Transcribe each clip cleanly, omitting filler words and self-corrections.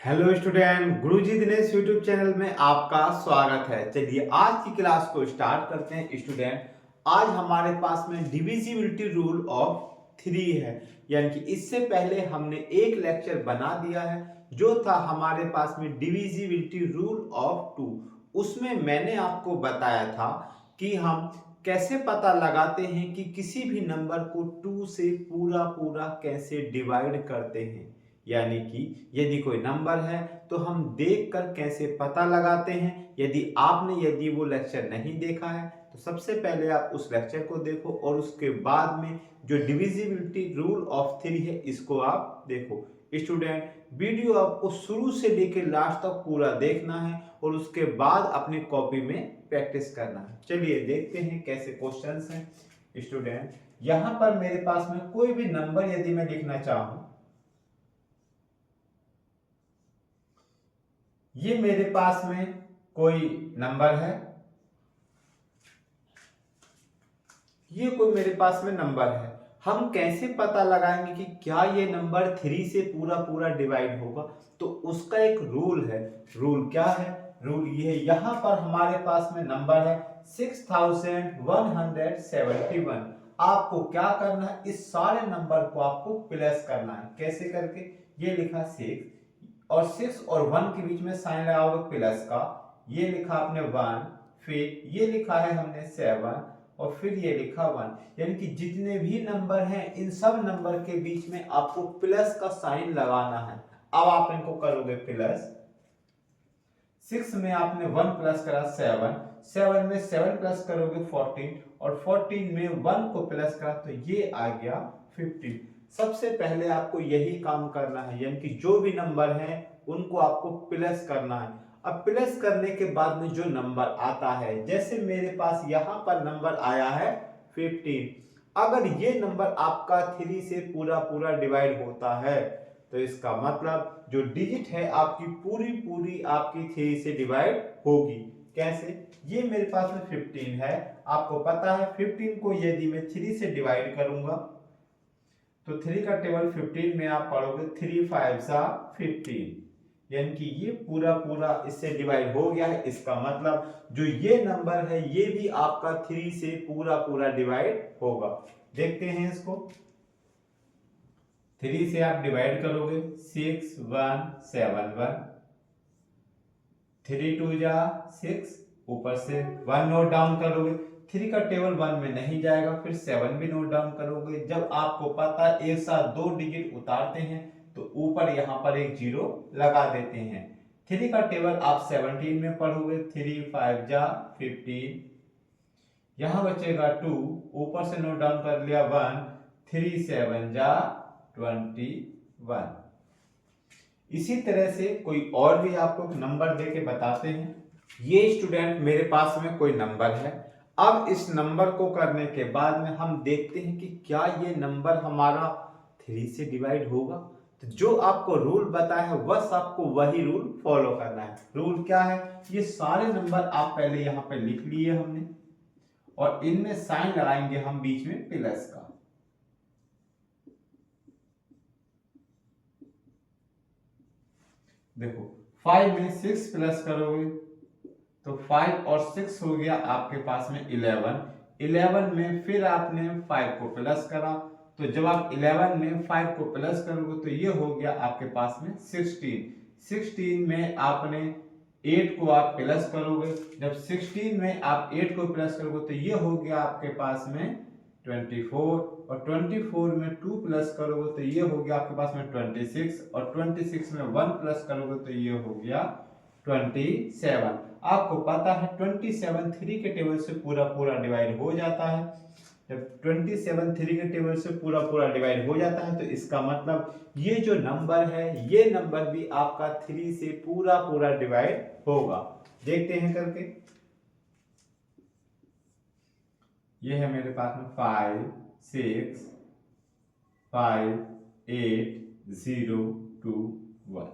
Hello student, गुरुजी Dinesh YouTube channel में आपका स्वागत है। चलिए आज की क्लास को स्टार्ट करते हैं स्टूडेंट। आज हमारे पास में डिविजिबिलिटी रूल ऑफ 3 है, यानी कि इससे पहले हमने एक लेक्चर बना दिया है जो था हमारे पास में डिविजिबिलिटी रूल ऑफ 2। उसमें मैंने आपको बताया था कि हम कैसे पता लगाते हैं कि किसी भी नंबर को 2 से पूरा पूरा कैसे डिवाइड करते हैं। यानी कि यदि कोई नंबर है तो हम देखकर कैसे पता लगाते हैं। यदि वो लेक्चर नहीं देखा है तो सबसे पहले आप उस लेक्चर को देखो और उसके बाद में जो डिविजिबिलिटी रूल ऑफ 3 है इसको आप देखो। स्टूडेंट, वीडियो आपको शुरू से लेकर लास्ट तक पूरा देखना है और उसके बाद अपनी कॉपी में प्रैक्टिस करना है। चलिए देखते हैं कैसे क्वेश्चंस हैं। स्टूडेंट, यहां पर मेरे पास में कोई भी नंबर यदि मैं लिखना चाहूं, ये मेरे पास में कोई नंबर है, ये कोई मेरे पास में नंबर है। हम कैसे पता लगाएंगे कि क्या ये नंबर 3 से पूरा पूरा डिवाइड होगा? तो उसका एक रूल है। रूल क्या है? रूल ये है, यहां पर हमारे पास में नंबर है 6171। आपको क्या करना है, इस सारे नंबर को आपको प्लस करना है। कैसे करके? ये लिखा 6 और 6 और 1 के बीच में साइन लगाओगे प्लस का। ये लिखा आपने 1, फिर ये लिखा है हमने 7 और फिर ये लिखा 1। यानी कि जितने भी नंबर हैं इन सब नंबर के बीच में आपको प्लस का साइन लगाना है। अब आप इनको करोगे प्लस। 6 में आपने 1 प्लस करा 7, 7 में 7 प्लस करोगे 14 और 14 में 1 को प्लस करा तो ये आ गया 15। सबसे पहले आपको यही काम करना है, यानी कि जो भी नंबर हैं उनको आपको प्लस करना है। अब प्लस करने के बाद में जो नंबर आता है, जैसे मेरे पास यहां पर नंबर आया है 15। अगर ये नंबर आपका 3 से पूरा पूरा डिवाइड होता है तो इसका मतलब जो डिजिट है आपकी पूरी पूरी आपकी 3 से डिवाइड होगी। कैसे? ये मेरे पास में 15 है, आपको पता है 15 को यदि मैं 3 से डिवाइड करूंगा तो 3 का टेबल 15 में आप पढ़ोगे 3 5 15, यानी कि ये पूरा पूरा इससे डिवाइड हो गया है। इसका मतलब जो ये नंबर है ये भी आपका 3 से पूरा पूरा डिवाइड होगा। देखते हैं इसको। 3 से आप डिवाइड करोगे 6 1 7 1, 3 2 जा 6, ऊपर से 1 नोट डाउन करोगे। 3 का टेबल 1 में नहीं जाएगा, फिर 7 भी नोट डाउन करोगे। जब आपको पता है एक साथ दो डिजिट उतारते हैं तो ऊपर यहां पर एक जीरो लगा देते हैं। 3 का टेबल आप 17 में पढ़ोगे। 3 5 जा 15, यहां बचेगा 2, ऊपर से नोट डाउन कर लिया 1, 3 7 जा 21। इसी तरह से कोई और भी आपको नंबर देके बताते हैं। ये स्टूडेंट मेरे पास में कोई नंबर है। अब इस नंबर को करने के बाद में हम देखते हैं कि क्या ये नंबर हमारा 3 से डिवाइड होगा। तो जो आपको रूल बताया है बस आपको वही रूल फॉलो करना है। रूल क्या है? ये सारे नंबर आप पहले यहां पे लिख लिए हमने और इनमें साइन लगाएंगे हम बीच में प्लस का। देखो 5 में 6 प्लस करोगे तो 5 और 6 हो गया आपके पास में 11। 11 में फिर आपने 5 को प्लस करा तो जब आप 11 में 5 को प्लस करोगे तो ये हो गया आपके पास में 16। 16 में आपने 8 को आप प्लस करोगे। जब 16 में आप 8 को प्लस करोगे तो ये हो गया आपके पास में 24 और 24 में 2 प्लस करोगे तो ये हो गया आपके पास में 26 और 26 में 1 प्लस करोगे तो ये हो गया 27। आपको पता है 27 3 के टेबल से पूरा पूरा डिवाइड हो जाता है। जब 27 3 के टेबल से पूरा पूरा डिवाइड हो जाता है तो इसका मतलब ये जो नंबर है ये नंबर भी आपका 3 से पूरा पूरा डिवाइड होगा। देखते हैं करके। ये है मेरे पास में 5 6 5 8 0 2 1।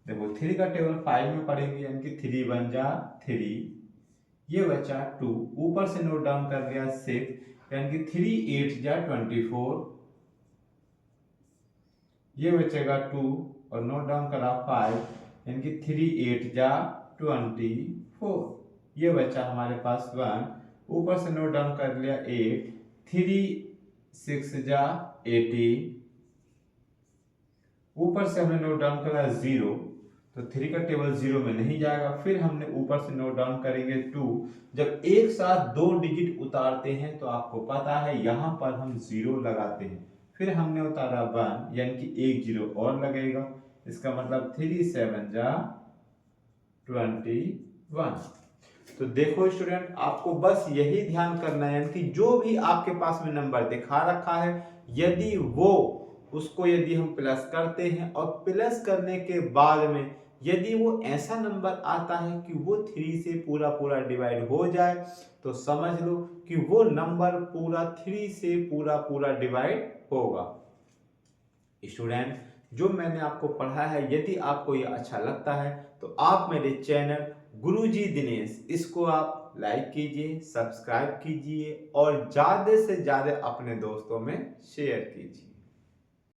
देखो 3 का टेबल 5 में पढ़ेंगे, यानी कि 3 1 जा 3, ये बचा 2, ऊपर से नोट डाउन कर लिया 6, यानी कि 3 8 जा 24, ये बचेगा 2, और नोट डाउन करा 5 यानी कि 3 8 जा 24, ये बचा हमारे पास 1। ऊपर से नोट डाउन कर लिया 8, 3 6 जा 18, ऊपर से हमने नोट डाउन करा 0, तो 3 का टेबल 0 में नहीं जाएगा। फिर हमने ऊपर से नोट डाउन करेंगे 2। जब एक साथ 2 डिजिट उतारते हैं तो आपको पता है यहाँ पर हम 0 लगाते हैं। फिर हमने उतारा 1 यानी कि एक 0 और लगेगा, इसका मतलब 3 7 जा 21। तो देखो स्टूडेंट, आपको बस यही ध्यान करना है, यानी कि जो भी आपके पास में नंबर दिखा रखा है, यदि यदि हम प्लस करते हैं और प्लस करने के बाद में यदि वो ऐसा नंबर आता है कि वो 3 से पूरा पूरा डिवाइड हो जाए, तो समझ लो कि वो नंबर पूरा 3 से पूरा पूरा डिवाइड होगा। स्टूडेंट, जो मैंने आपको पढ़ा है, यदि आपको ये अच्छा लगता है तो आप मेरे चैनल गुरुजी दिनेश इसको आप लाइक कीजिए, सब्सक्राइब कीजिए और ज़्यादा से ज़्यादा अपने दोस्तों में शेयर कीजिए।